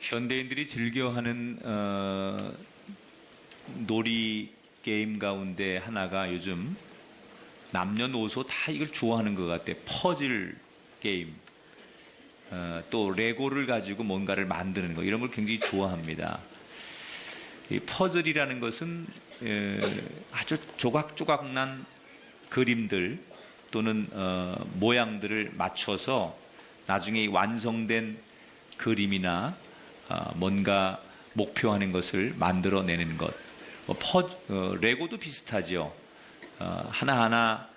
현대인들이 즐겨하는 놀이 게임 가운데 하나가 요즘 남녀노소 다 이걸 좋아하는 것 같아요. 퍼즐 게임, 또 레고를 가지고 뭔가를 만드는 거, 이런 걸 굉장히 좋아합니다. 이 퍼즐이라는 것은 아주 조각조각 난 그림들 또는 모양들을 맞춰서 나중에 완성된 그림이나 뭔가 목표하는 것을 만들어내는 것. 레고도 비슷하죠. 하나하나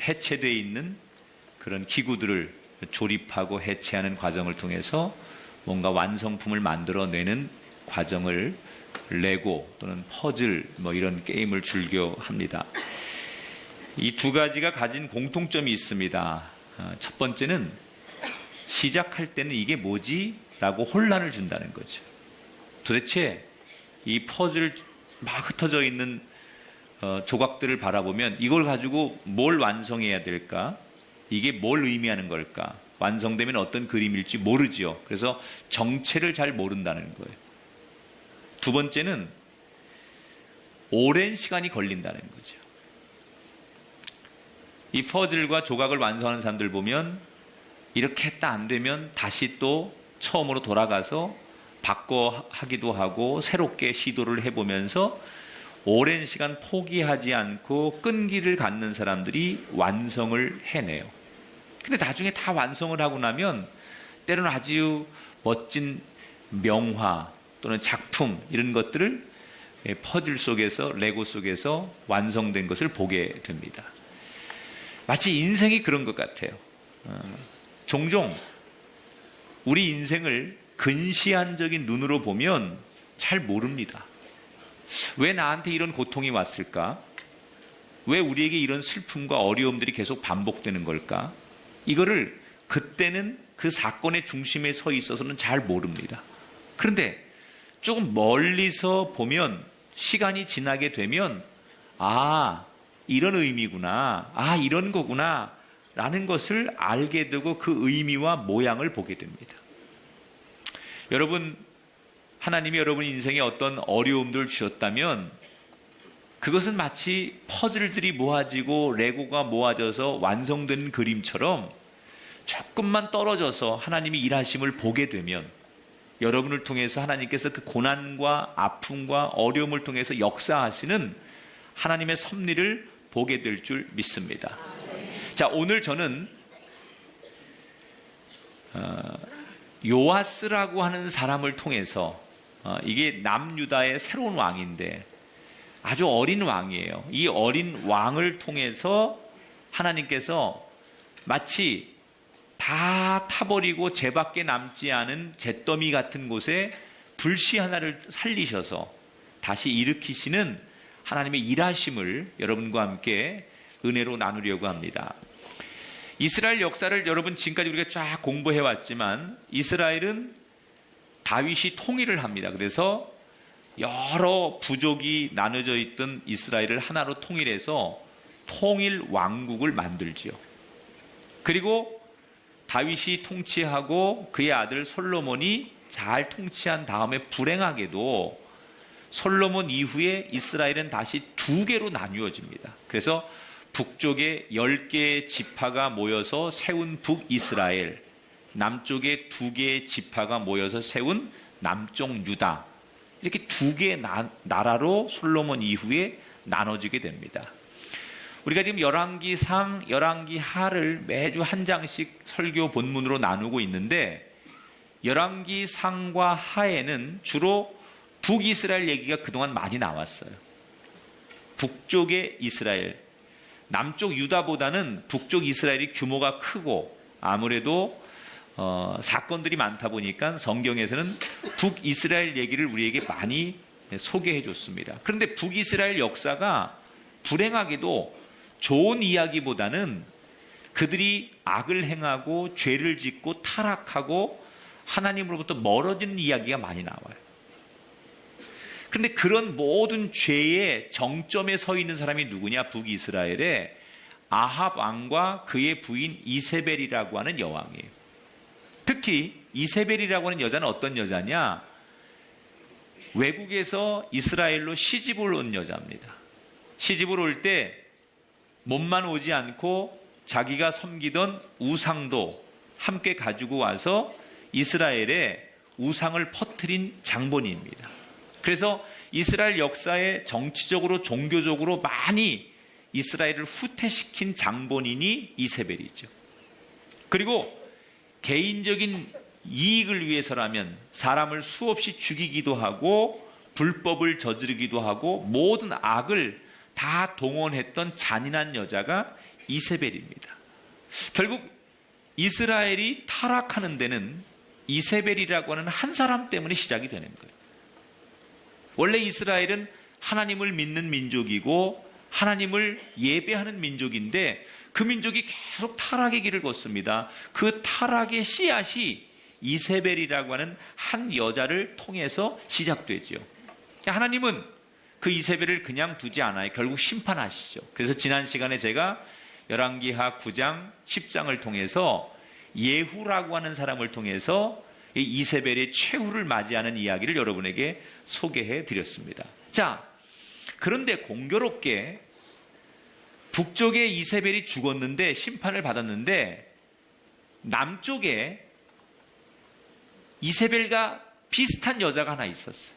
해체되어 있는 그런 기구들을 조립하고 해체하는 과정을 통해서 뭔가 완성품을 만들어내는 과정을 레고 또는 퍼즐 이런 게임을 즐겨 합니다. 이 두 가지가 가진 공통점이 있습니다. 첫 번째는 시작할 때는 이게 뭐지? 라고 혼란을 준다는 거죠. 도대체 이 퍼즐 막 흩어져 있는 조각들을 바라보면 이걸 가지고 뭘 완성해야 될까? 이게 뭘 의미하는 걸까? 완성되면 어떤 그림일지 모르지요. 그래서 정체를 잘 모른다는 거예요. 두 번째는 오랜 시간이 걸린다는 거죠. 이 퍼즐과 조각을 완성하는 사람들 보면 이렇게 했다 안 되면 다시 또 처음으로 돌아가서 바꿔 하기도 하고 새롭게 시도를 해보면서 오랜 시간 포기하지 않고 끈기를 갖는 사람들이 완성을 해내요. 근데 나중에 다 완성을 하고 나면 때로는 아주 멋진 명화 또는 작품 이런 것들을 퍼즐 속에서 레고 속에서 완성된 것을 보게 됩니다. 마치 인생이 그런 것 같아요. 종종 우리 인생을 근시안적인 눈으로 보면 잘 모릅니다. 왜 나한테 이런 고통이 왔을까? 왜 우리에게 이런 슬픔과 어려움들이 계속 반복되는 걸까? 이거를 그때는 그 사건의 중심에 서 있어서는 잘 모릅니다. 그런데 조금 멀리서 보면 시간이 지나게 되면 이런 의미구나, 이런 거구나 라는 것을 알게 되고 그 의미와 모양을 보게 됩니다. 여러분, 하나님이 여러분 인생에 어떤 어려움들을 주셨다면 그것은 마치 퍼즐들이 모아지고 레고가 모아져서 완성된 그림처럼 조금만 떨어져서 하나님이 일하심을 보게 되면 여러분을 통해서 하나님께서 그 고난과 아픔과 어려움을 통해서 역사하시는 하나님의 섭리를 보게 될 줄 믿습니다. 자, 오늘 저는 요아스라고 하는 사람을 통해서 이게 남유다의 새로운 왕인데 아주 어린 왕이에요. 이 어린 왕을 통해서 하나님께서 마치 다 타버리고 죄밖에 남지 않은 잿더미 같은 곳에 불씨 하나를 살리셔서 다시 일으키시는 하나님의 일하심을 여러분과 함께 은혜로 나누려고 합니다. 이스라엘 역사를 여러분 지금까지 우리가 쫙 공부해왔지만 이스라엘은 다윗이 통일을 합니다. 그래서 여러 부족이 나눠져 있던 이스라엘을 하나로 통일해서 통일 왕국을 만들지요. 그리고 다윗이 통치하고 그의 아들 솔로몬이 잘 통치한 다음에 불행하게도 솔로몬 이후에 이스라엘은 다시 두 개로 나뉘어집니다. 그래서 북쪽에 10개의 지파가 모여서 세운 북이스라엘, 남쪽에 2개의 지파가 모여서 세운 남쪽 유다, 이렇게 두 개의 나라로 솔로몬 이후에 나눠지게 됩니다. 우리가 지금 열왕기상, 열왕기하를 매주 한 장씩 설교 본문으로 나누고 있는데 열왕기상과 하에는 주로 북이스라엘 얘기가 그동안 많이 나왔어요. 북쪽의 이스라엘, 남쪽 유다보다는 북쪽 이스라엘이 규모가 크고 아무래도 사건들이 많다 보니까 성경에서는 북이스라엘 얘기를 우리에게 많이 소개해 줬습니다. 그런데 북이스라엘 역사가 불행하게도 좋은 이야기보다는 그들이 악을 행하고 죄를 짓고 타락하고 하나님으로부터 멀어지는 이야기가 많이 나와요. 그런데 그런 모든 죄의 정점에 서 있는 사람이 누구냐? 북이스라엘의 아합 왕과 그의 부인 이세벨이라고 하는 여왕이에요. 특히 이세벨이라고 하는 여자는 어떤 여자냐? 외국에서 이스라엘로 시집을 온 여자입니다. 시집을 올 때 몸만 오지 않고 자기가 섬기던 우상도 함께 가지고 와서 이스라엘에 우상을 퍼뜨린 장본인입니다. 그래서 이스라엘 역사에 정치적으로 종교적으로 많이 이스라엘을 후퇴시킨 장본인이 이세벨이죠. 그리고 개인적인 이익을 위해서라면 사람을 수없이 죽이기도 하고 불법을 저지르기도 하고 모든 악을 다 동원했던 잔인한 여자가 이세벨입니다. 결국 이스라엘이 타락하는 데는 이세벨이라고 하는 한 사람 때문에 시작이 되는 거예요. 원래 이스라엘은 하나님을 믿는 민족이고 하나님을 예배하는 민족인데 그 민족이 계속 타락의 길을 걷습니다. 그 타락의 씨앗이 이세벨이라고 하는 한 여자를 통해서 시작되죠. 하나님은 그 이세벨을 그냥 두지 않아요. 결국 심판하시죠. 그래서 지난 시간에 제가 열왕기하 9장 10장을 통해서 예후라고 하는 사람을 통해서 이 이세벨의 최후를 맞이하는 이야기를 여러분에게 소개해 드렸습니다. 자, 그런데 공교롭게 북쪽에 이세벨이 죽었는데 심판을 받았는데 남쪽에 이세벨과 비슷한 여자가 하나 있었어요.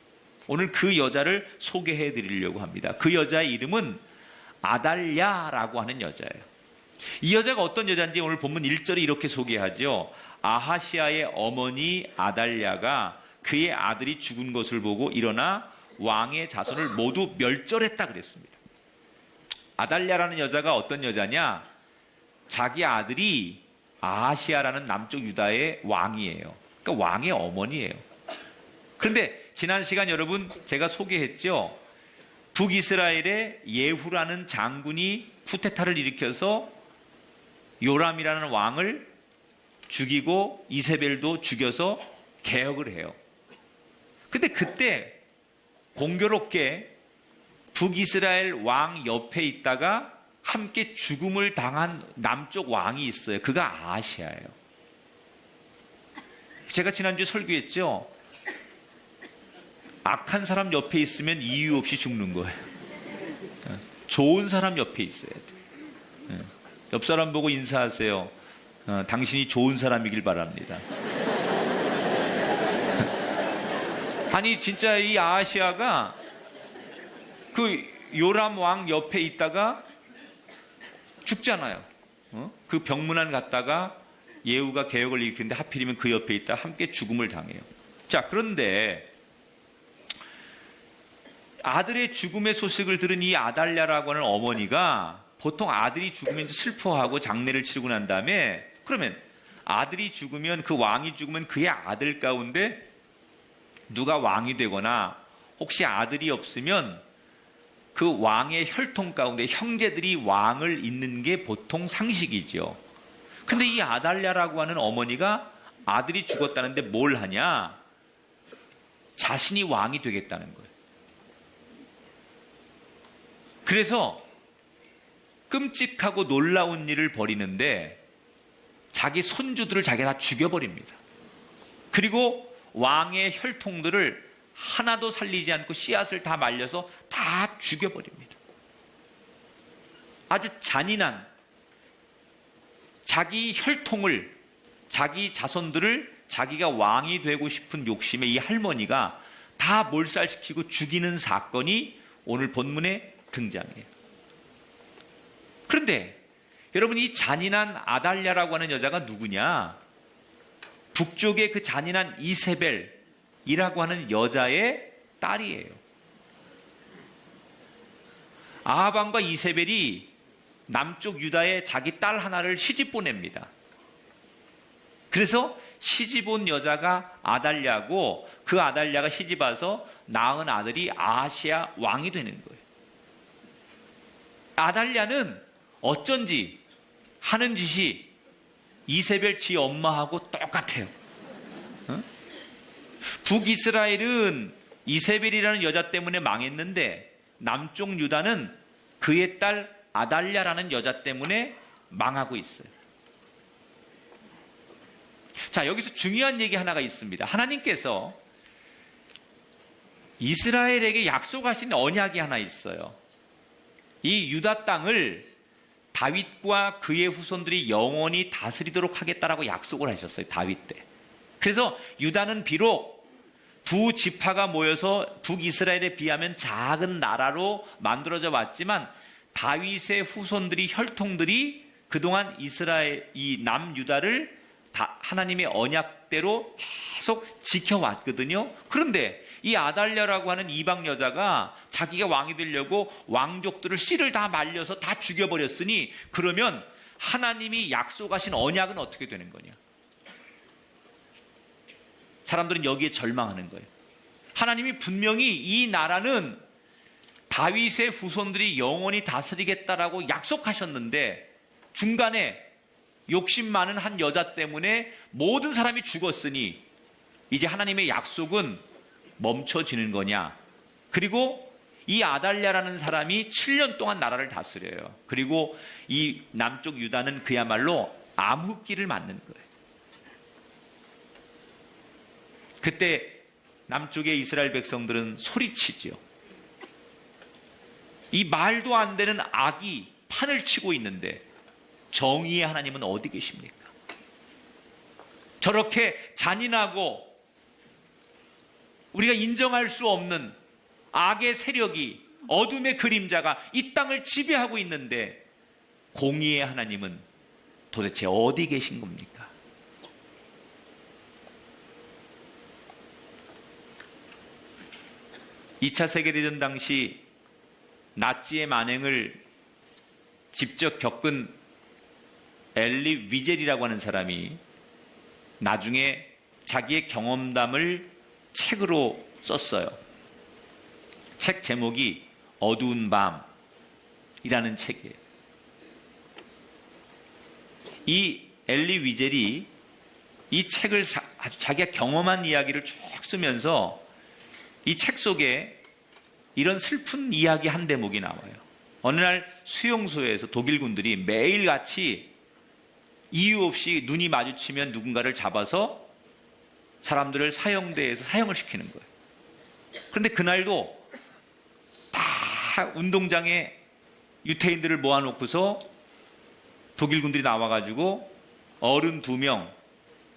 오늘 그 여자를 소개해 드리려고 합니다. 그 여자의 이름은 아달랴라고 하는 여자예요. 이 여자가 어떤 여자인지 오늘 본문 1절이 이렇게 소개하죠. 아하시아의 어머니 아달랴가 그의 아들이 죽은 것을 보고 일어나 왕의 자손을 모두 멸절했다 그랬습니다. 아달랴라는 여자가 어떤 여자냐? 자기 아들이 아하시아라는 남쪽 유다의 왕이에요. 그러니까 왕의 어머니예요. 그런데 지난 시간 여러분 제가 소개했죠. 북이스라엘의 예후라는 장군이 쿠데타를 일으켜서 요람이라는 왕을 죽이고 이세벨도 죽여서 개혁을 해요. 근데 그때 공교롭게 북이스라엘 왕 옆에 있다가 함께 죽음을 당한 남쪽 왕이 있어요. 그가 아하시아예요. 제가 지난주 설교했죠. 악한 사람 옆에 있으면 이유 없이 죽는 거예요. 좋은 사람 옆에 있어야 돼요. 옆 사람 보고 인사하세요. 당신이 좋은 사람이길 바랍니다. 아니 진짜 이 아하시아가 그 요람 왕 옆에 있다가 죽잖아요. 그 병문안 갔다가 예후가 개혁을 일으키는데 하필이면 그 옆에 있다 함께 죽음을 당해요. 자, 그런데 아들의 죽음의 소식을 들은 이 아달랴라고 하는 어머니가 보통 아들이 죽으면 슬퍼하고 장례를 치르고 난 다음에 그러면 아들이 죽으면 그 왕이 죽으면 그의 아들 가운데 누가 왕이 되거나 혹시 아들이 없으면 그 왕의 혈통 가운데 형제들이 왕을 잇는 게 보통 상식이죠. 근데 이 아달랴라고 하는 어머니가 아들이 죽었다는데 뭘 하냐? 자신이 왕이 되겠다는 거예요. 그래서 끔찍하고 놀라운 일을 벌이는데 자기 손주들을 자기가 다 죽여버립니다. 그리고 왕의 혈통들을 하나도 살리지 않고 씨앗을 다 말려서 다 죽여버립니다. 아주 잔인한 자기 혈통을, 자기 자손들을 자기가 왕이 되고 싶은 욕심에 이 할머니가 다 몰살시키고 죽이는 사건이 오늘 본문에 등장해요. 그런데 여러분 이 잔인한 아달랴라고 하는 여자가 누구냐? 북쪽의 그 잔인한 이세벨이라고 하는 여자의 딸이에요. 아하방과 이세벨이 남쪽 유다에 자기 딸 하나를 시집 보냅니다. 그래서 시집 온 여자가 아달랴고 그 아달랴가 시집 와서 낳은 아들이 아하시아 왕이 되는 거예요. 아달랴는 어쩐지 하는 짓이 이세벨 지 엄마하고 똑같아요. 북이스라엘은 이세벨이라는 여자 때문에 망했는데 남쪽 유다는 그의 딸 아달랴라는 여자 때문에 망하고 있어요. 자, 여기서 중요한 얘기 하나가 있습니다. 하나님께서 이스라엘에게 약속하신 언약이 하나 있어요. 이 유다 땅을 다윗과 그의 후손들이 영원히 다스리도록 하겠다라고 약속을 하셨어요. 다윗 때. 그래서 유다는 비록 두 지파가 모여서 북이스라엘에 비하면 작은 나라로 만들어져 왔지만 다윗의 후손들이, 혈통들이 그동안 이스라엘, 이 남유다를 하나님의 언약대로 계속 지켜왔거든요. 그런데 이 아달랴라고 하는 이방 여자가 자기가 왕이 되려고 왕족들을 씨를 다 말려서 다 죽여버렸으니, 그러면 하나님이 약속하신 언약은 어떻게 되는 거냐? 사람들은 여기에 절망하는 거예요. 하나님이 분명히 이 나라는 다윗의 후손들이 영원히 다스리겠다라고 약속하셨는데 중간에 욕심 많은 한 여자 때문에 모든 사람이 죽었으니 이제 하나님의 약속은 멈춰지는 거냐? 그리고 이 아달랴라는 사람이 7년 동안 나라를 다스려요. 그리고 이 남쪽 유다는 그야말로 암흑기를 맞는 거예요. 그때 남쪽의 이스라엘 백성들은 소리치지요. 이 말도 안 되는 악이 판을 치고 있는데 정의의 하나님은 어디 계십니까? 저렇게 잔인하고 우리가 인정할 수 없는 악의 세력이, 어둠의 그림자가 이 땅을 지배하고 있는데 공의의 하나님은 도대체 어디 계신 겁니까? (2차) 세계대전 당시 나치의 만행을 직접 겪은 엘리 위젤이라고 하는 사람이 나중에 자기의 경험담을 책으로 썼어요. 책 제목이 어두운 밤이라는 책이에요. 이 엘리 위젤이 이 책을 아주 자기가 경험한 이야기를 쭉 쓰면서 이 책 속에 이런 슬픈 이야기 한 대목이 나와요. 어느 날 수용소에서 독일 군들이 매일같이 이유 없이 눈이 마주치면 누군가를 잡아서 사람들을 사형대에서 사형을 시키는 거예요. 그런데 그날도 다 운동장에 유태인들을 모아놓고서 독일 군들이 나와가지고 어른 2명,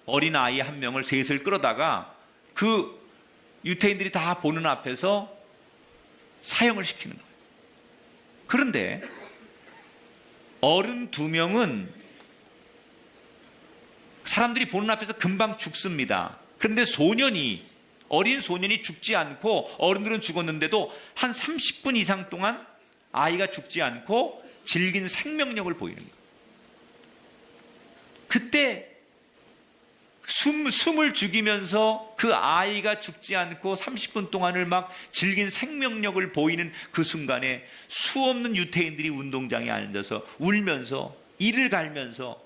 어린 아이 1명을 셋을 끌어다가 그 유태인들이 다 보는 앞에서 사형을 시키는 거예요. 그런데 어른 2명은 사람들이 보는 앞에서 금방 죽습니다. 그런데 어린 소년이 죽지 않고 어른들은 죽었는데도 한 30분 이상 동안 아이가 죽지 않고 질긴 생명력을 보이는 거예요. 그때 숨을 죽이면서 그 아이가 죽지 않고 30분 동안을 막 질긴 생명력을 보이는 그 순간에 수없는 유태인들이 운동장에 앉아서 울면서 이를 갈면서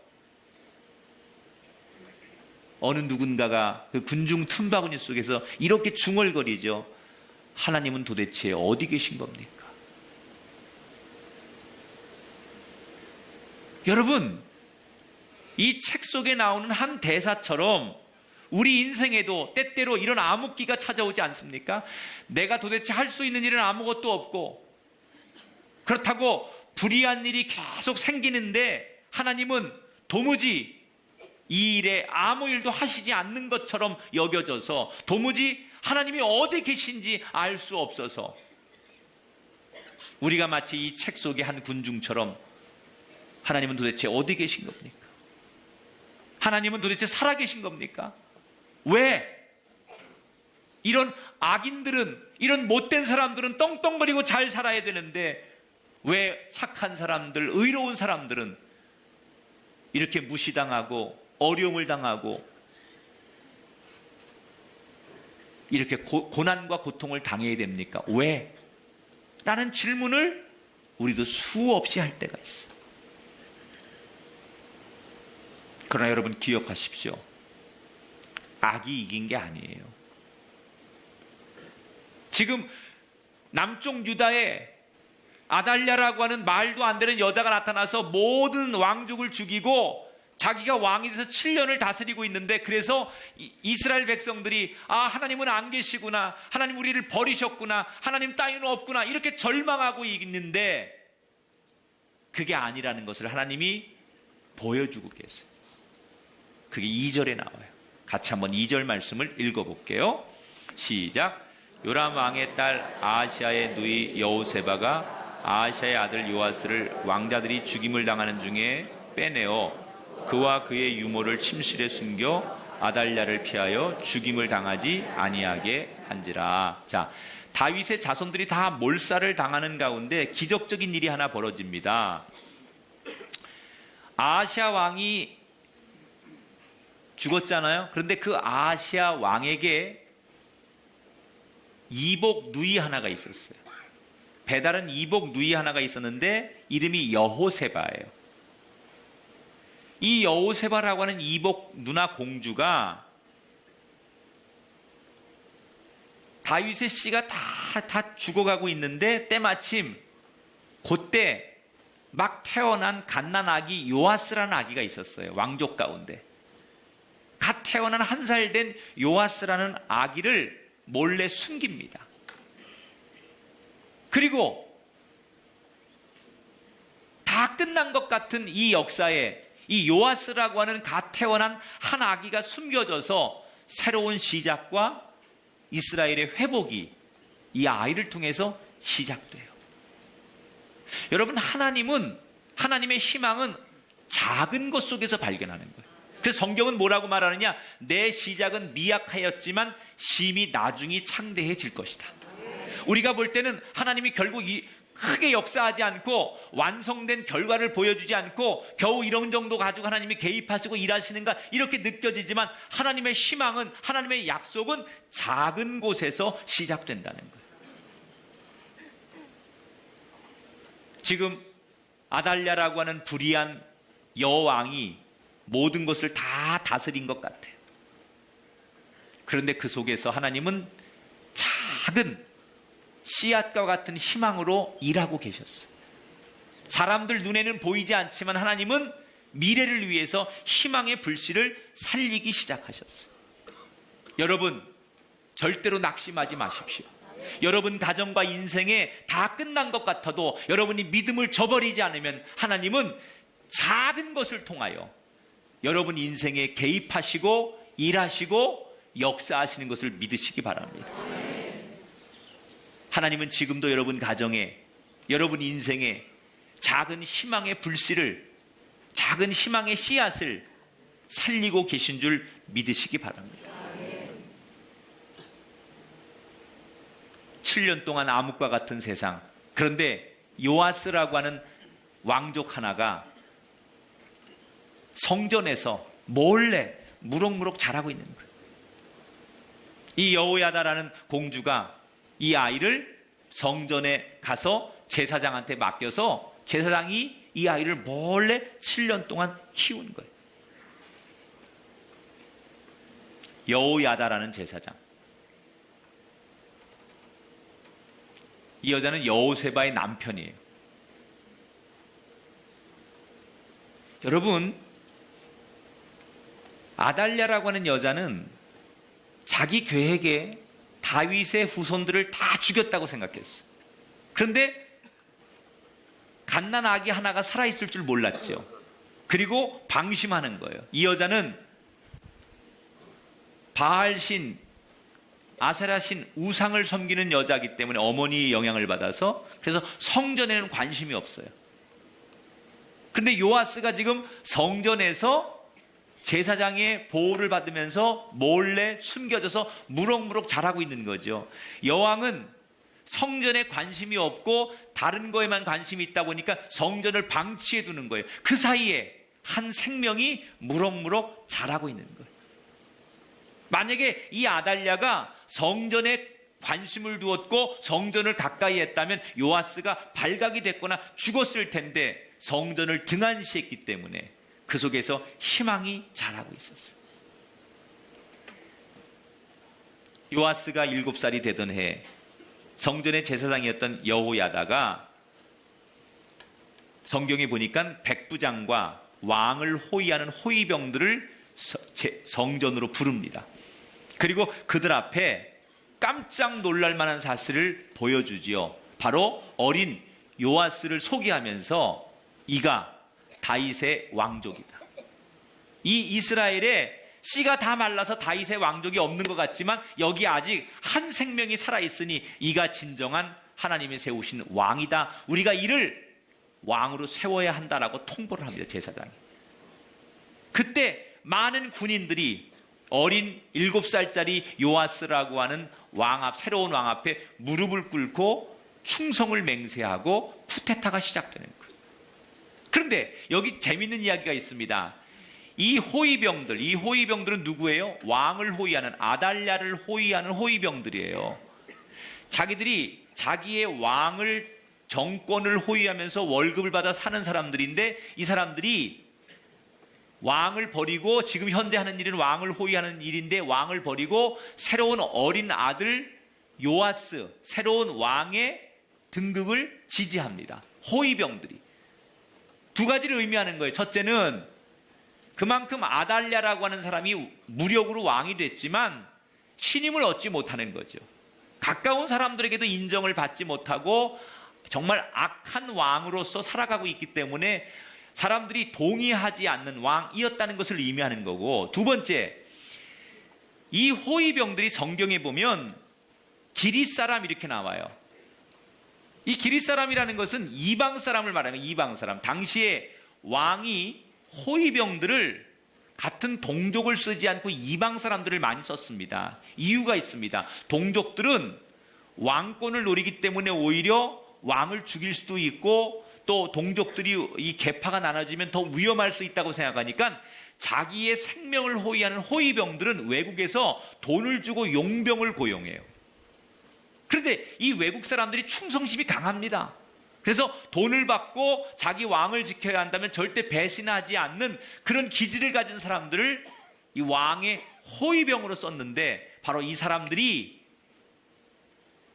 어느 누군가가 그 군중 틈바구니 속에서 이렇게 중얼거리죠. 하나님은 도대체 어디 계신 겁니까? 여러분, 이 책 속에 나오는 한 대사처럼 우리 인생에도 때때로 이런 암흑기가 찾아오지 않습니까? 내가 도대체 할 수 있는 일은 아무것도 없고 그렇다고 불의한 일이 계속 생기는데 하나님은 도무지 이 일에 아무 일도 하시지 않는 것처럼 여겨져서 도무지 하나님이 어디 계신지 알 수 없어서 우리가 마치 이 책 속의 한 군중처럼 하나님은 도대체 어디 계신 겁니까? 하나님은 도대체 살아계신 겁니까? 왜? 이런 악인들은, 이런 못된 사람들은 떵떵거리고 잘 살아야 되는데 왜 착한 사람들, 의로운 사람들은 이렇게 무시당하고 어려움을 당하고 이렇게 고난과 고통을 당해야 됩니까? 왜? 라는 질문을 우리도 수없이 할 때가 있어요. 그러나 여러분 기억하십시오. 악이 이긴 게 아니에요. 지금 남쪽 유다에 아달랴라고 하는 말도 안 되는 여자가 나타나서 모든 왕족을 죽이고 자기가 왕이 돼서 7년을 다스리고 있는데, 그래서 이스라엘 백성들이 하나님은 안 계시구나, 하나님 우리를 버리셨구나, 하나님 따위는 없구나, 이렇게 절망하고 있는데 그게 아니라는 것을 하나님이 보여주고 계세요. 그게 2절에 나와요. 같이 한번 2절 말씀을 읽어볼게요. 시작. 요람 왕의 딸 아하시아의 누이 여호세바가 아하시아의 아들 요아스를 왕자들이 죽임을 당하는 중에 빼내어 그와 그의 유모를 침실에 숨겨 아달랴를 피하여 죽임을 당하지 아니하게 한지라. 자, 다윗의 자손들이 다 몰살을 당하는 가운데 기적적인 일이 하나 벌어집니다. 아하시아 왕이 죽었잖아요. 그런데 그 아하시아 왕에게 이복 누이 하나가 있었어요. 배다른 이복 누이 하나가 있었는데 이름이 여호세바예요. 이 여호세바라고 하는 이복 누나 공주가 다윗의 씨가 다 죽어가고 있는데 때마침 그때 막 태어난 갓난 아기 요아스라는 아기가 있었어요. 왕족 가운데 갓 태어난 1살 된 요아스라는 아기를 몰래 숨깁니다. 그리고 다 끝난 것 같은 이 역사에 이 요아스라고 하는 갓 태어난 한 아기가 숨겨져서 새로운 시작과 이스라엘의 회복이 이 아이를 통해서 시작돼요. 여러분, 하나님의 희망은 작은 것 속에서 발견하는 거예요. 그래서 성경은 뭐라고 말하느냐? 내 시작은 미약하였지만 심히 나중이 창대해질 것이다. 우리가 볼 때는 하나님이 결국 크게 역사하지 않고 완성된 결과를 보여주지 않고 겨우 이런 정도 가지고 하나님이 개입하시고 일하시는가 이렇게 느껴지지만 하나님의 희망은, 하나님의 약속은 작은 곳에서 시작된다는 거예요. 지금 아달랴라고 하는 불의한 여왕이 모든 것을 다 다스린 것 같아요. 그런데 그 속에서 하나님은 작은 씨앗과 같은 희망으로 일하고 계셨어요. 사람들 눈에는 보이지 않지만 하나님은 미래를 위해서 희망의 불씨를 살리기 시작하셨어요. 여러분, 절대로 낙심하지 마십시오. 여러분 가정과 인생에 다 끝난 것 같아도 여러분이 믿음을 저버리지 않으면 하나님은 작은 것을 통하여 여러분 인생에 개입하시고 일하시고 역사하시는 것을 믿으시기 바랍니다. 하나님은 지금도 여러분 가정에, 여러분 인생에 작은 희망의 불씨를, 작은 희망의 씨앗을 살리고 계신 줄 믿으시기 바랍니다. 7년 동안 암흑과 같은 세상, 그런데 요아스라고 하는 왕족 하나가 성전에서 몰래 무럭무럭 자라고 있는 거예요. 이 여호야다라는 공주가 이 아이를 성전에 가서 제사장한테 맡겨서 제사장이 이 아이를 몰래 7년 동안 키운 거예요. 여호야다라는 제사장. 이 여자는 여호세바의 남편이에요. 여러분, 아달랴라고 하는 여자는 자기 계획에 다윗의 후손들을 다 죽였다고 생각했어요. 그런데 갓난 아기 하나가 살아있을 줄 몰랐죠. 그리고 방심하는 거예요. 이 여자는 바알신, 아세라신 우상을 섬기는 여자이기 때문에 어머니의 영향을 받아서, 그래서 성전에는 관심이 없어요. 근데 요아스가 지금 성전에서 제사장의 보호를 받으면서 몰래 숨겨져서 무럭무럭 자라고 있는 거죠. 여왕은 성전에 관심이 없고 다른 거에만 관심이 있다 보니까 성전을 방치해 두는 거예요. 그 사이에 한 생명이 무럭무럭 자라고 있는 거예요. 만약에 이 아달랴가 성전에 관심을 두었고 성전을 가까이 했다면 요아스가 발각이 됐거나 죽었을 텐데 성전을 등한시했기 때문에 그 속에서 희망이 자라고 있었어요. 요아스가 7살이 되던 해 성전의 제사장이었던 여호야다가 성경에 보니까 백부장과 왕을 호위하는 호위병들을 성전으로 부릅니다. 그리고 그들 앞에 깜짝 놀랄 만한 사실을 보여주지요. 바로 어린 요아스를 소개하면서 이가 다윗의 왕족이다. 이 이스라엘에 씨가 다 말라서 다윗의 왕족이 없는 것 같지만 여기 아직 한 생명이 살아있으니 이가 진정한 하나님이 세우신 왕이다. 우리가 이를 왕으로 세워야 한다라고 통보를 합니다. 제사장이. 그때 많은 군인들이 어린 7살짜리 요아스라고 하는 새로운 왕 앞에 무릎을 꿇고 충성을 맹세하고 쿠데타가 시작되는 거예요. 그런데 여기 재밌는 이야기가 있습니다. 이 호위병들은 누구예요? 왕을 호위하는, 아달랴를 호위하는 호위병들이에요. 자기들이 자기의 정권을 호위하면서 월급을 받아 사는 사람들인데, 이 사람들이 왕을 버리고, 지금 현재 하는 일은 왕을 호위하는 일인데 왕을 버리고 새로운 어린 아들 요아스, 새로운 왕의 등극을 지지합니다. 호위병들이. 두 가지를 의미하는 거예요. 첫째는 그만큼 아달랴라고 하는 사람이 무력으로 왕이 됐지만 신임을 얻지 못하는 거죠. 가까운 사람들에게도 인정을 받지 못하고 정말 악한 왕으로서 살아가고 있기 때문에 사람들이 동의하지 않는 왕이었다는 것을 의미하는 거고, 두 번째, 이 호위병들이 성경에 보면 기릿 사람 이렇게 나와요. 이 기릿 사람이라는 것은 이방 사람을 말하는 거예요. 이방 사람. 당시에 왕이 호위병들을 같은 동족을 쓰지 않고 이방 사람들을 많이 썼습니다. 이유가 있습니다. 동족들은 왕권을 노리기 때문에 오히려 왕을 죽일 수도 있고, 또 동족들이 이 계파가 나눠지면 더 위험할 수 있다고 생각하니까 자기의 생명을 호위하는 호위병들은 외국에서 돈을 주고 용병을 고용해요. 그런데 이 외국 사람들이 충성심이 강합니다. 그래서 돈을 받고 자기 왕을 지켜야 한다면 절대 배신하지 않는 그런 기질을 가진 사람들을 이 왕의 호위병으로 썼는데, 바로 이 사람들이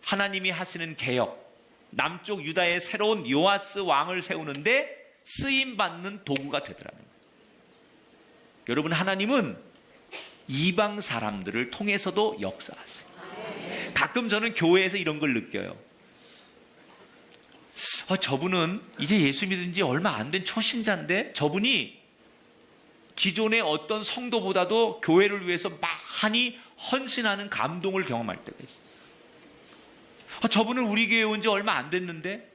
하나님이 하시는 개혁, 남쪽 유다의 새로운 요아스 왕을 세우는데 쓰임받는 도구가 되더라는 거예요. 여러분, 하나님은 이방 사람들을 통해서도 역사하세요. 가끔 저는 교회에서 이런 걸 느껴요. 저분은 이제 예수 믿은 지 얼마 안 된 초신자인데 저분이 기존의 어떤 성도보다도 교회를 위해서 많이 헌신하는 감동을 경험할 때가 있어요. 저분은 우리 교회에 온 지 얼마 안 됐는데,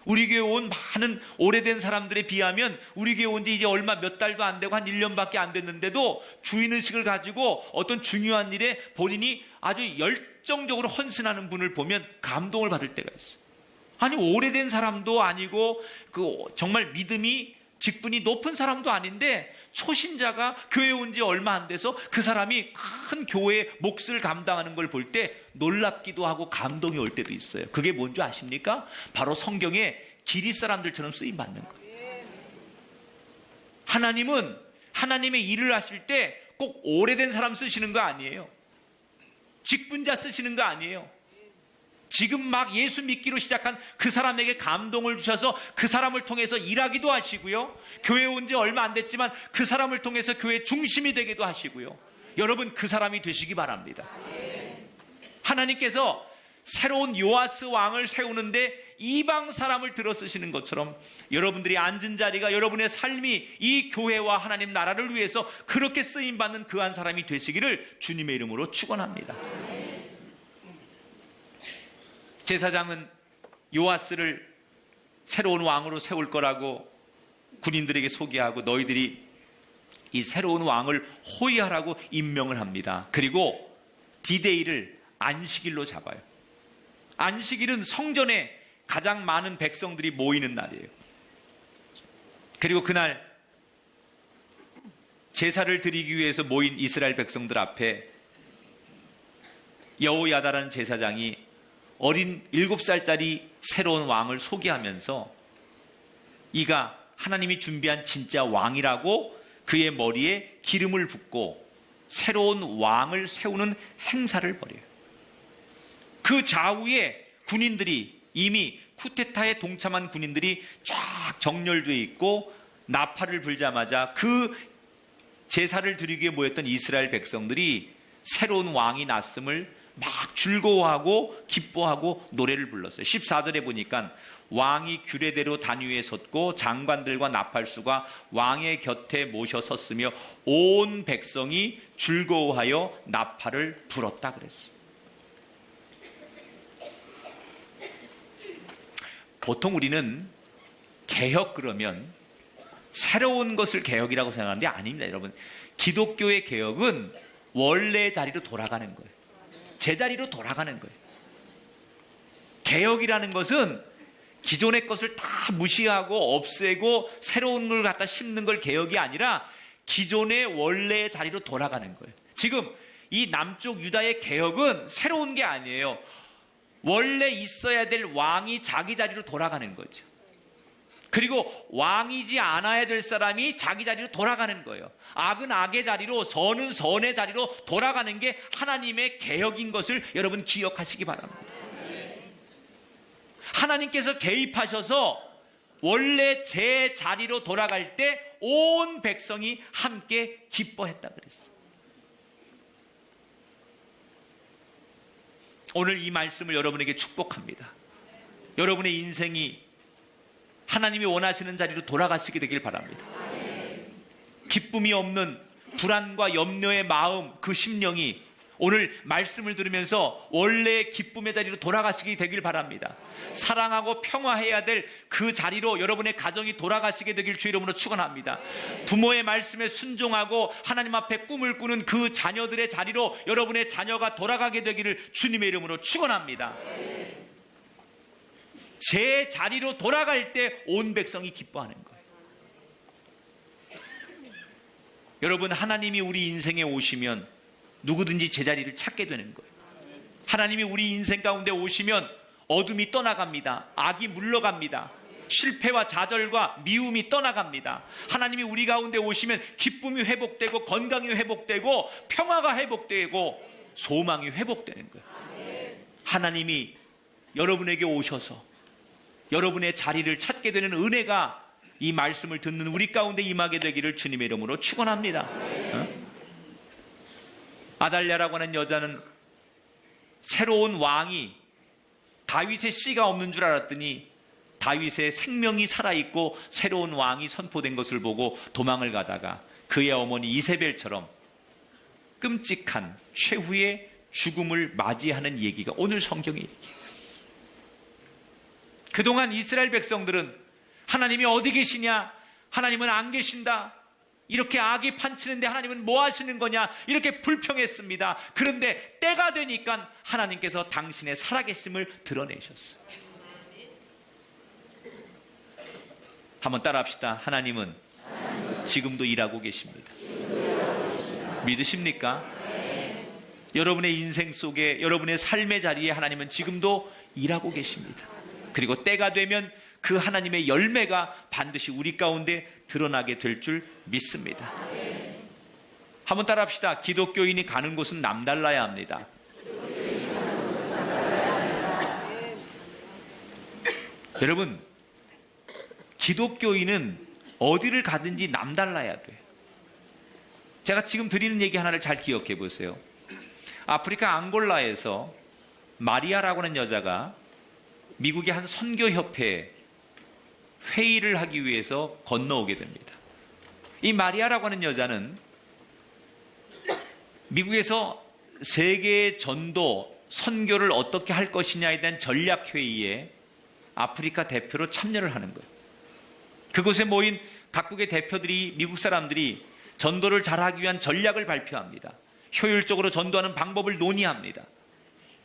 우리 교회에 온 많은 오래된 사람들에 비하면 우리 교회에 온 지 이제 얼마 몇 달도 안 되고 한 1년밖에 안 됐는데도 주인의식을 가지고 어떤 중요한 일에 본인이 아주 열정적으로 헌신하는 분을 보면 감동을 받을 때가 있어요. 아니, 오래된 사람도 아니고 정말 믿음이 직분이 높은 사람도 아닌데 초신자가 교회에 온 지 얼마 안 돼서 그 사람이 큰 교회의 몫을 감당하는 걸 볼 때 놀랍기도 하고 감동이 올 때도 있어요. 그게 뭔지 아십니까? 바로 성경에 기릿 사람들처럼 쓰임받는 거예요. 하나님은 하나님의 일을 하실 때 꼭 오래된 사람 쓰시는 거 아니에요. 직분자 쓰시는 거 아니에요. 지금 막 예수 믿기로 시작한 그 사람에게 감동을 주셔서 그 사람을 통해서 일하기도 하시고요. 교회에 온 지 얼마 안 됐지만 그 사람을 통해서 교회 중심이 되기도 하시고요. 여러분, 그 사람이 되시기 바랍니다. 하나님께서 새로운 요아스 왕을 세우는데 이방 사람을 들어 쓰시는 것처럼 여러분들이 앉은 자리가, 여러분의 삶이 이 교회와 하나님 나라를 위해서 그렇게 쓰임받는 그 한 사람이 되시기를 주님의 이름으로 축원합니다. 제사장은 요아스를 새로운 왕으로 세울 거라고 군인들에게 소개하고 너희들이 이 새로운 왕을 호위하라고 임명을 합니다. 그리고 디데이를 안식일로 잡아요. 안식일은 성전에 가장 많은 백성들이 모이는 날이에요. 그리고 그날 제사를 드리기 위해서 모인 이스라엘 백성들 앞에 여호야다라는 제사장이 어린 7살짜리 새로운 왕을 소개하면서 이가 하나님이 준비한 진짜 왕이라고 그의 머리에 기름을 붓고 새로운 왕을 세우는 행사를 벌여요. 그 좌우에 군인들이, 이미 쿠데타에 동참한 군인들이 쫙 정렬되어 있고 나팔을 불자마자 그 제사를 드리기 위해 모였던 이스라엘 백성들이 새로운 왕이 났음을 막 즐거워하고 기뻐하고 노래를 불렀어요. 14절에 보니까 왕이 규례대로 단 위에 섰고 장관들과 나팔수가 왕의 곁에 모셔 섰으며 온 백성이 즐거워하여 나팔을 불었다 그랬어요. 보통 우리는 개혁 그러면 새로운 것을 개혁이라고 생각하는데 아닙니다, 여러분. 기독교의 개혁은 원래 자리로 돌아가는 거예요. 제자리로 돌아가는 거예요. 개혁이라는 것은 기존의 것을 다 무시하고 없애고 새로운 걸 갖다 심는 걸 개혁이 아니라 기존의 원래의 자리로 돌아가는 거예요. 지금 이 남쪽 유다의 개혁은 새로운 게 아니에요. 원래 있어야 될 왕이 자기 자리로 돌아가는 거죠. 그리고 왕이지 않아야 될 사람이 자기 자리로 돌아가는 거예요. 악은 악의 자리로, 선은 선의 자리로 돌아가는 게 하나님의 개혁인 것을 여러분 기억하시기 바랍니다. 하나님께서 개입하셔서 원래 제 자리로 돌아갈 때 온 백성이 함께 기뻐했다 그랬어요. 오늘 이 말씀을 여러분에게 축복합니다. 여러분의 인생이 하나님이 원하시는 자리로 돌아가시게 되길 바랍니다. 기쁨이 없는 불안과 염려의 마음, 그 심령이 오늘 말씀을 들으면서 원래의 기쁨의 자리로 돌아가시게 되길 바랍니다. 사랑하고 평화해야 될 그 자리로 여러분의 가정이 돌아가시게 되길 주 이름으로 축원합니다. 부모의 말씀에 순종하고 하나님 앞에 꿈을 꾸는 그 자녀들의 자리로 여러분의 자녀가 돌아가게 되기를 주님의 이름으로 축원합니다. 제 자리로 돌아갈 때 온 백성이 기뻐하는 거예요. 여러분, 하나님이 우리 인생에 오시면 누구든지 제자리를 찾게 되는 거예요. 하나님이 우리 인생 가운데 오시면 어둠이 떠나갑니다. 악이 물러갑니다. 실패와 좌절과 미움이 떠나갑니다. 하나님이 우리 가운데 오시면 기쁨이 회복되고 건강이 회복되고 평화가 회복되고 소망이 회복되는 거예요. 하나님이 여러분에게 오셔서 여러분의 자리를 찾게 되는 은혜가 이 말씀을 듣는 우리 가운데 임하게 되기를 주님의 이름으로 축원합니다. 아달랴라고 하는 여자는 새로운 왕이 다윗의 씨가 없는 줄 알았더니 다윗의 생명이 살아있고 새로운 왕이 선포된 것을 보고 도망을 가다가 그의 어머니 이세벨처럼 끔찍한 최후의 죽음을 맞이하는 얘기가 오늘 성경의 얘기예요. 그동안 이스라엘 백성들은 하나님이 어디 계시냐? 하나님은 안 계신다. 이렇게 악이 판치는데 하나님은 뭐 하시는 거냐? 이렇게 불평했습니다. 그런데 때가 되니까 하나님께서 당신의 살아계심을 드러내셨어요. 한번 따라합시다. 하나님은 지금도 일하고 계십니다. 믿으십니까? 여러분의 인생 속에, 여러분의 삶의 자리에 하나님은 지금도 일하고 계십니다. 그리고 때가 되면 그 하나님의 열매가 반드시 우리 가운데 드러나게 될 줄 믿습니다. 한번 따라합시다. 기독교인이 가는 곳은 남달라야 합니다. 여러분, 기독교인은 어디를 가든지 남달라야 돼요. 제가 지금 드리는 얘기 하나를 잘 기억해 보세요. 아프리카 앙골라에서 마리아라고 하는 여자가 미국의 한 선교협회에 회의를 하기 위해서 건너오게 됩니다. 이 마리아라고 하는 여자는 미국에서 세계 전도 선교를 어떻게 할 것이냐에 대한 전략회의에 아프리카 대표로 참여를 하는 거예요. 그곳에 모인 각국의 대표들이, 미국 사람들이 전도를 잘하기 위한 전략을 발표합니다. 효율적으로 전도하는 방법을 논의합니다.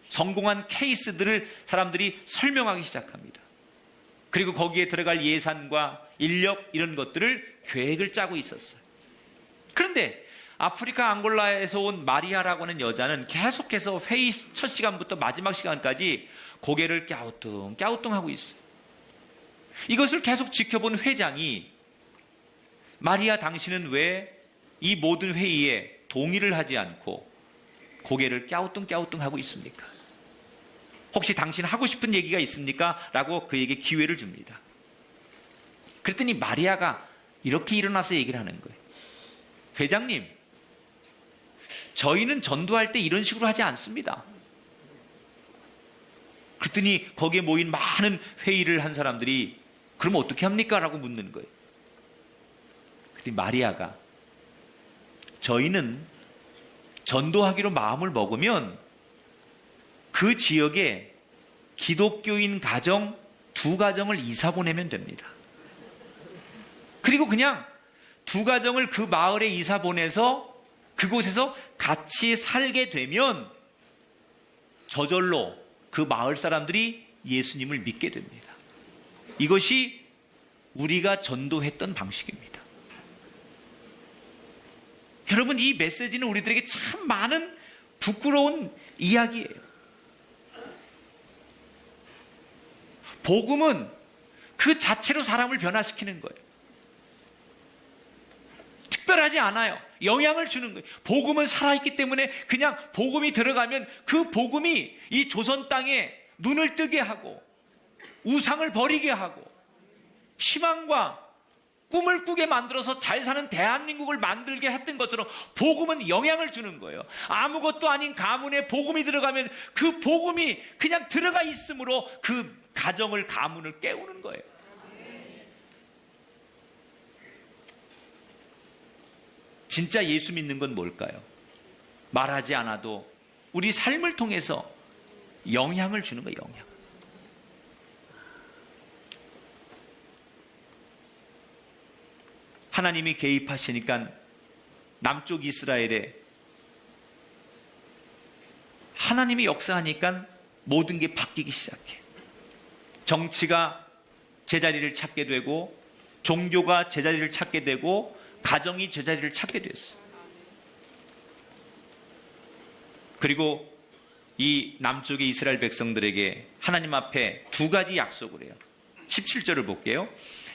성공한 케이스들을 사람들이 설명하기 시작합니다. 그리고 거기에 들어갈 예산과 인력 이런 것들을 계획을 짜고 있었어요. 그런데 아프리카 앙골라에서 온 마리아라고 하는 여자는 계속해서 회의 첫 시간부터 마지막 시간까지 고개를 갸우뚱하고 있어요. 이것을 계속 지켜본 회장이 마리아, 당신은 왜 이 모든 회의에 동의를 하지 않고 고개를 갸우뚱하고 있습니까? 혹시 당신 하고 싶은 얘기가 있습니까? 라고 그에게 기회를 줍니다. 그랬더니 마리아가 이렇게 일어나서 얘기를 하는 거예요. 회장님, 저희는 전도할 때 이런 식으로 하지 않습니다. 그랬더니 거기에 모인 많은 회의를 한 사람들이 그럼 어떻게 합니까? 라고 묻는 거예요. 그랬더니 마리아가 저희는 전도하기로 마음을 먹으면 그 지역에 기독교인 가정 2가정을 이사 보내면 됩니다. 그리고 그냥 2가정을 그 마을에 이사 보내서 그곳에서 같이 살게 되면 저절로 그 마을 사람들이 예수님을 믿게 됩니다. 이것이 우리가 전도했던 방식입니다. 여러분, 이 메시지는 우리들에게 참 많은 부끄러운 이야기예요. 복음은 그 자체로 사람을 변화시키는 거예요. 특별하지 않아요. 영향을 주는 거예요. 복음은 살아있기 때문에 그냥 복음이 들어가면 그 복음이 이 조선 땅에 눈을 뜨게 하고 우상을 버리게 하고 희망과 꿈을 꾸게 만들어서 잘 사는 대한민국을 만들게 했던 것처럼 복음은 영향을 주는 거예요. 아무것도 아닌 가문에 복음이 들어가면 그 복음이 그냥 들어가 있으므로 그 가정을, 가문을 깨우는 거예요. 진짜 예수 믿는 건 뭘까요? 말하지 않아도 우리 삶을 통해서 영향을 주는 거예요. 영향. 하나님이 개입하시니까 남쪽 이스라엘에 하나님이 역사하니까 모든 게 바뀌기 시작해. 정치가 제자리를 찾게 되고 종교가 제자리를 찾게 되고 가정이 제자리를 찾게 됐어. 그리고 이 남쪽의 이스라엘 백성들에게 하나님 앞에 2가지 약속을 해요. 17절을 볼게요.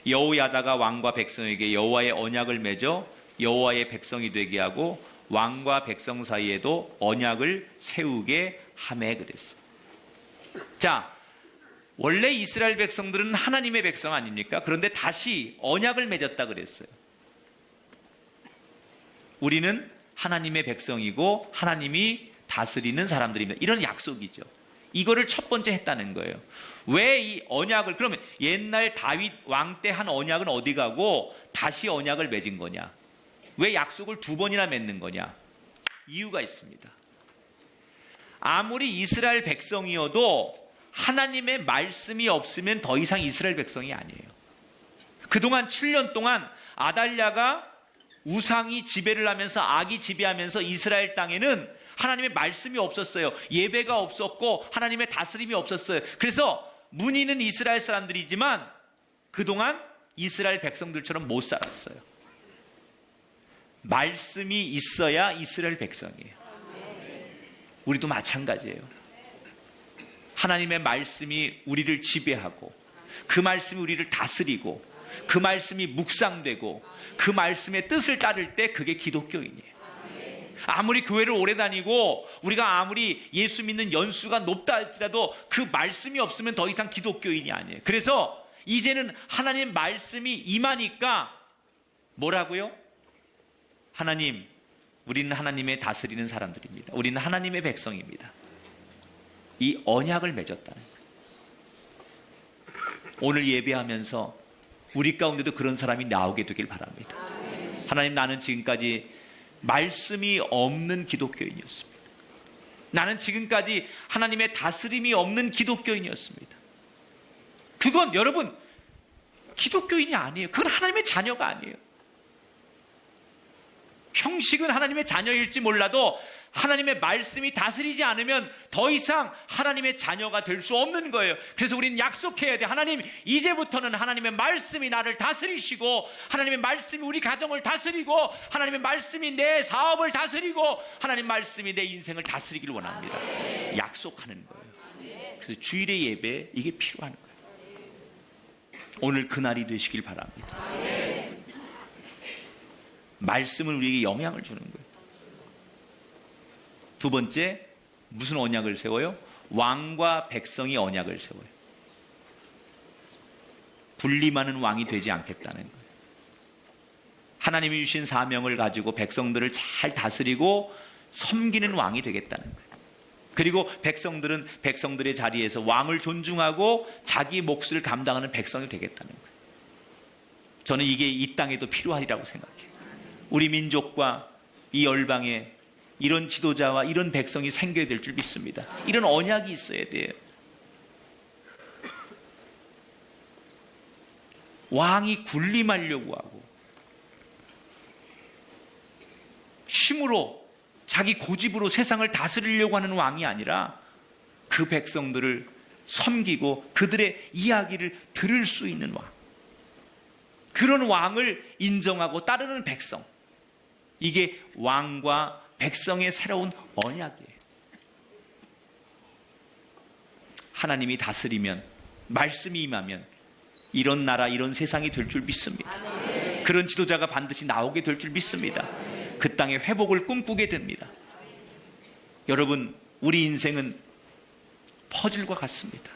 여호야다가 왕과 백성에게 여호와의 언약을 맺어 여호와의 백성이 되게 하고 왕과 백성 사이에도 언약을 세우게 하매 그랬어. 자, 원래 이스라엘 백성들은 하나님의 백성 아닙니까? 그런데 다시 언약을 맺었다 그랬어요. 우리는 하나님의 백성이고 하나님이 다스리는 사람들입니다. 이런 약속이죠. 이거를 첫 번째 했다는 거예요. 왜 이 언약을, 그러면 옛날 다윗 왕 때 한 언약은 어디 가고 다시 언약을 맺은 거냐? 왜 약속을 2번이나 맺는 거냐? 이유가 있습니다. 아무리 이스라엘 백성이어도 하나님의 말씀이 없으면 더 이상 이스라엘 백성이 아니에요. 그동안 7년 동안 아달랴가 우상이 지배를 하면서, 악이 지배하면서 이스라엘 땅에는 하나님의 말씀이 없었어요. 예배가 없었고 하나님의 다스림이 없었어요. 그래서 문의는 이스라엘 사람들이지만 그동안 이스라엘 백성들처럼 못 살았어요. 말씀이 있어야 이스라엘 백성이에요. 우리도 마찬가지예요. 하나님의 말씀이 우리를 지배하고 그 말씀이 우리를 다스리고 그 말씀이 묵상되고 그 말씀의 뜻을 따를 때 그게 기독교인이에요. 아무리 교회를 오래 다니고 우리가 아무리 예수 믿는 연수가 높다 할지라도 그 말씀이 없으면 더 이상 기독교인이 아니에요. 그래서 이제는 하나님 말씀이 임하니까 뭐라고요? 하나님, 우리는 하나님의 다스리는 사람들입니다. 우리는 하나님의 백성입니다. 이 언약을 맺었다는 거예요. 오늘 예배하면서 우리 가운데도 그런 사람이 나오게 되길 바랍니다. 하나님, 나는 지금까지 말씀이 없는 기독교인이었습니다. 나는 지금까지 하나님의 다스림이 없는 기독교인이었습니다. 그건 여러분 기독교인이 아니에요. 그건 하나님의 자녀가 아니에요. 형식은 하나님의 자녀일지 몰라도 하나님의 말씀이 다스리지 않으면 더 이상 하나님의 자녀가 될 수 없는 거예요. 그래서 우리는 약속해야 돼. 하나님, 이제부터는 하나님의 말씀이 나를 다스리시고 하나님의 말씀이 우리 가정을 다스리고 하나님의 말씀이 내 사업을 다스리고 하나님의 말씀이 내 인생을 다스리기를 원합니다. 약속하는 거예요. 그래서 주일의 예배에 이게 필요한 거예요. 오늘 그날이 되시길 바랍니다. 말씀은 우리에게 영향을 주는 거예요. 2번째, 무슨 언약을 세워요? 왕과 백성이 언약을 세워요. 분림하는 왕이 되지 않겠다는 거예요. 하나님이 주신 사명을 가지고 백성들을 잘 다스리고 섬기는 왕이 되겠다는 거예요. 그리고 백성들은 백성들의 자리에서 왕을 존중하고 자기 몫을 감당하는 백성이 되겠다는 거예요. 저는 이게 이 땅에도 필요하리라고 생각해요. 우리 민족과 이 열방에 이런 지도자와 이런 백성이 생겨야 될 줄 믿습니다. 이런 언약이 있어야 돼요. 왕이 군림하려고 하고 힘으로 자기 고집으로 세상을 다스리려고 하는 왕이 아니라 그 백성들을 섬기고 그들의 이야기를 들을 수 있는 왕, 그런 왕을 인정하고 따르는 백성, 이게 왕과 백성의 새로운 언약이에요. 하나님이 다스리면, 말씀이 임하면 이런 나라, 이런 세상이 될 줄 믿습니다. 그런 지도자가 반드시 나오게 될 줄 믿습니다. 그 땅의 회복을 꿈꾸게 됩니다. 여러분, 우리 인생은 퍼즐과 같습니다.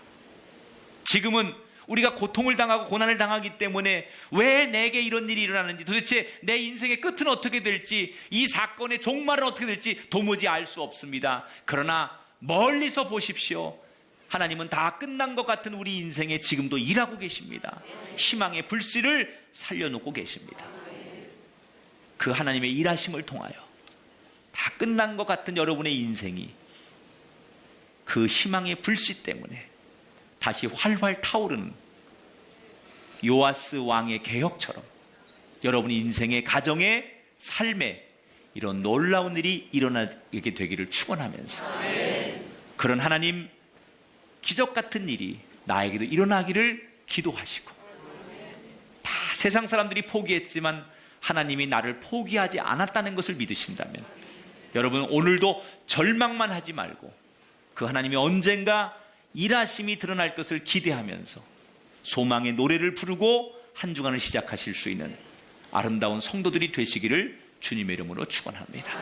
지금은 우리가 고통을 당하고 고난을 당하기 때문에 왜 내게 이런 일이 일어나는지, 도대체 내 인생의 끝은 어떻게 될지, 이 사건의 종말은 어떻게 될지 도무지 알 수 없습니다. 그러나 멀리서 보십시오. 하나님은 다 끝난 것 같은 우리 인생에 지금도 일하고 계십니다. 희망의 불씨를 살려놓고 계십니다. 그 하나님의 일하심을 통하여 다 끝난 것 같은 여러분의 인생이 그 희망의 불씨 때문에 다시 활활 타오르는 요아스 왕의 개혁처럼 여러분의 인생의 가정의 삶에 이런 놀라운 일이 일어나게 되기를 축원하면서 그런 하나님 기적 같은 일이 나에게도 일어나기를 기도하시고, 다 세상 사람들이 포기했지만 하나님이 나를 포기하지 않았다는 것을 믿으신다면 여러분 오늘도 절망만 하지 말고 그 하나님이 언젠가 일하심이 드러날 것을 기대하면서 소망의 노래를 부르고 한 주간을 시작하실 수 있는 아름다운 성도들이 되시기를 주님의 이름으로 축원합니다.